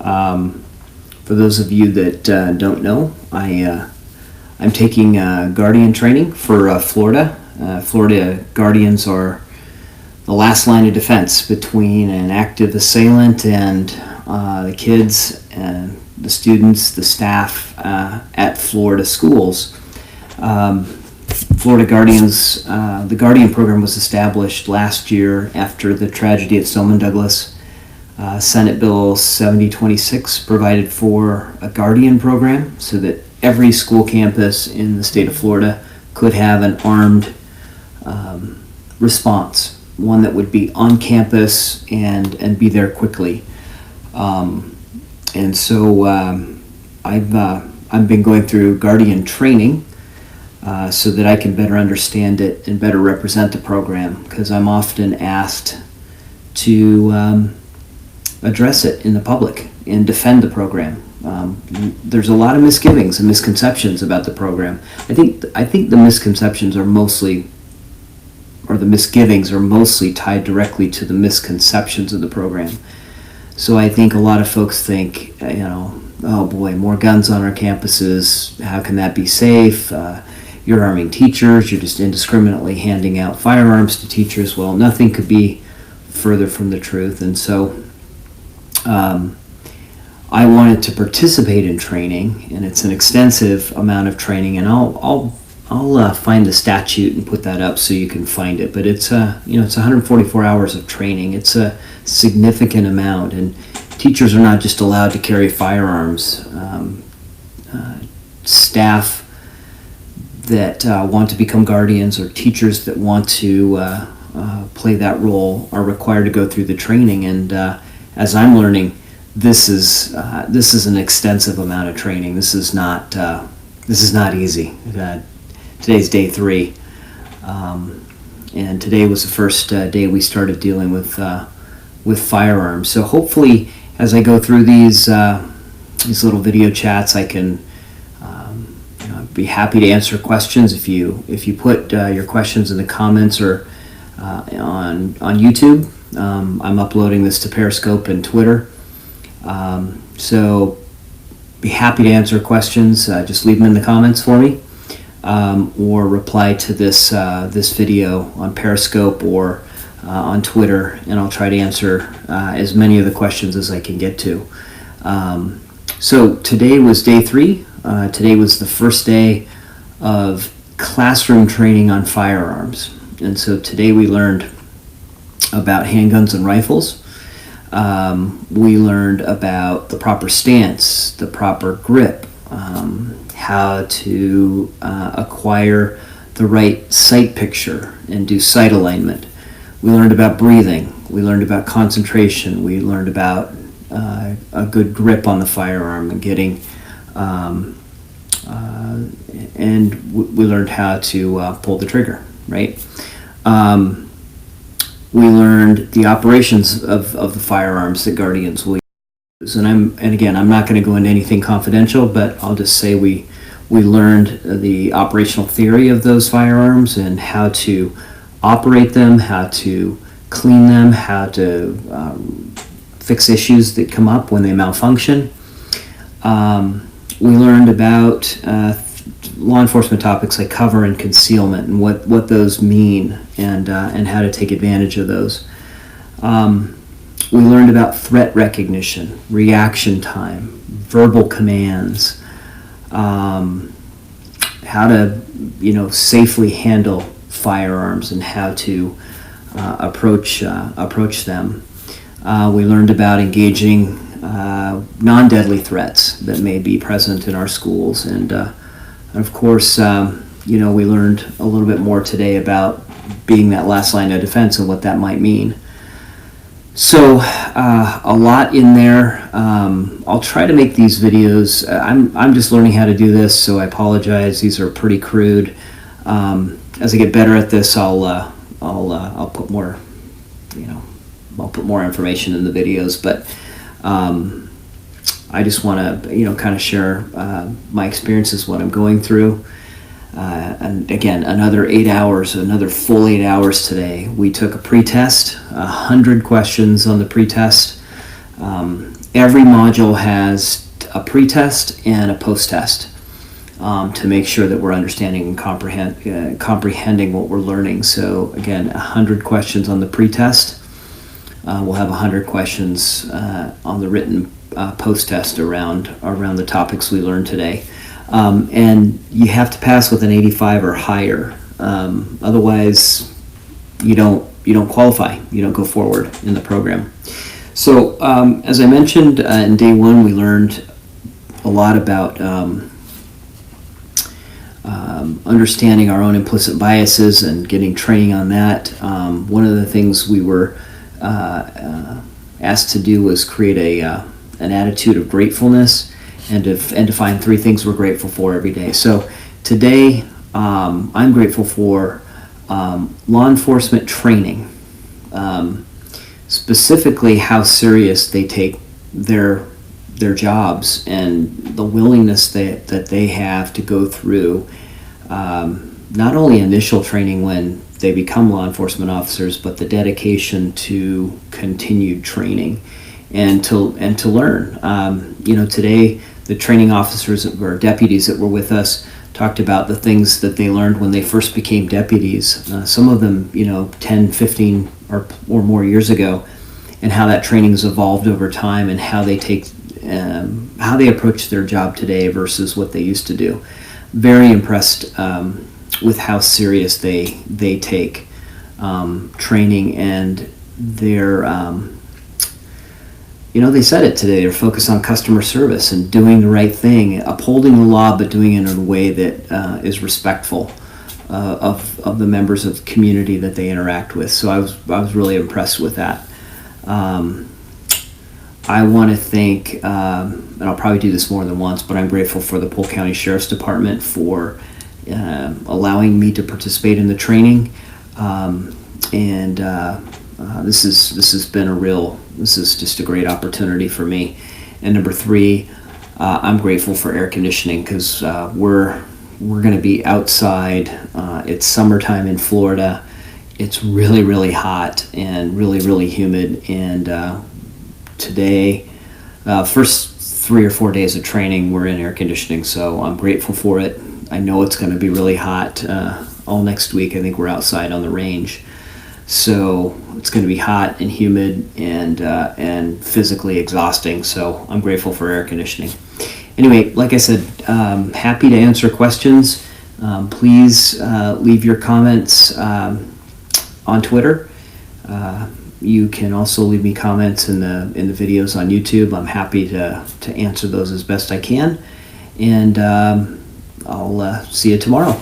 For those of you that don't know, I'm taking Guardian training for Florida. Florida Guardians are the last line of defense between an active assailant and the kids and the students, the staff at Florida schools. Florida Guardians, the Guardian program was established last year after the tragedy at Stoneman Douglas. Senate Bill 7026 provided for a Guardian program so that every school campus in the state of Florida could have an armed response, one that would be on campus and be there quickly. And so I've been going through Guardian training so that I can better understand it and better represent the program, because I'm often asked to address it in the public and defend the program. There's a lot of misgivings and misconceptions about the program. I think the misconceptions are mostly, or the misgivings are mostly tied directly to the misconceptions of the program. So I think a lot of folks think, oh boy, more guns on our campuses, how can that be safe? You're arming teachers, you're just indiscriminately handing out firearms to teachers. Well, nothing could be further from the truth. And so I wanted to participate in training, and it's an extensive amount of training, and I'll find the statute and put that up so you can find it. But it's it's 144 hours of training. It's a significant amount, and teachers are not just allowed to carry firearms. Staff that want to become guardians, or teachers that want to play that role, are required to go through the training. And as I'm learning, this is an extensive amount of training. This is not easy. Today's day 3, and today was the first day we started dealing with firearms. So hopefully, as I go through these little video chats, I can be happy to answer questions. If you put your questions in the comments or on YouTube, I'm uploading this to Periscope and Twitter. So be happy to answer questions. Just leave them in the comments for me, or reply to this video on Periscope or on Twitter, and I'll try to answer as many of the questions as I can get to. So today was day 3. Today was the first day of classroom training on firearms. And so today we learned about handguns and rifles. We learned about the proper stance, the proper grip, how to acquire the right sight picture and do sight alignment. We learned about breathing. We learned about concentration. We learned about a good grip on the firearm and getting, and we learned how to pull the trigger, right? We learned the operations of the firearms that Guardians will use. And again, I'm not going to go into anything confidential, but I'll just say we learned the operational theory of those firearms and how to operate them, how to clean them, how to fix issues that come up when they malfunction. We learned about law enforcement topics like cover and concealment and what those mean, and how to take advantage of those. We learned about threat recognition, reaction time, verbal commands, how to safely handle firearms and how to approach them. We learned about engaging non-deadly threats that may be present in our schools, and of course, we learned a little bit more today about being that last line of defense and what that might mean. So a lot in there. I'll try to make these videos. I'm just learning how to do this, so I apologize. These are pretty crude. As I get better at this, I'll put more, I'll put more information in the videos. But I just want to, kind of share my experiences, what I'm going through. And again, another 8 hours, another full 8 hours today. We took a pretest, 100 questions on the pretest. every module has a pre-test and a post-test to make sure that we're understanding and comprehending what we're learning. So again, 100 questions on the pre-test. We'll have 100 questions on the written post-test around the topics we learned today. And you have to pass with an 85 or higher. Otherwise, you don't qualify. You don't go forward in the program. So as I mentioned in day one, we learned a lot about understanding our own implicit biases and getting training on that. One of the things we were asked to do was create an attitude of gratefulness and to find 3 things we're grateful for every day. So today I'm grateful for law enforcement training, specifically how serious they take their jobs and the willingness that they have to go through not only initial training when they become law enforcement officers, but the dedication to continued training and to learn. Today the training officers or deputies that were with us talked about the things that they learned when they first became deputies. Some of them, 10, 15 or more years ago, and how that training has evolved over time and how they how they approach their job today versus what they used to do. Very impressed with how serious they take training, and their they said it today, they're focused on customer service and doing the right thing, upholding the law, but doing it in a way that is respectful of the members of the community that they interact with. So I was really impressed with that. I want to thank, and I'll probably do this more than once, but I'm grateful for the Polk County Sheriff's Department for allowing me to participate in the training. This is just a great opportunity for me. And number 3, I'm grateful for air conditioning, because we're going to be outside. It's summertime in Florida. It's really, really hot and really, really humid. And today, first 3 or 4 days of training, we're in air conditioning, so I'm grateful for it. I know it's going to be really hot all next week. I think we're outside on the range, so it's going to be hot and humid and physically exhausting. So I'm grateful for air conditioning. Anyway, like I said, happy to answer questions. Please leave your comments on Twitter. You can also leave me comments in the videos on YouTube. I'm happy to answer those as best I can. And I'll see you tomorrow.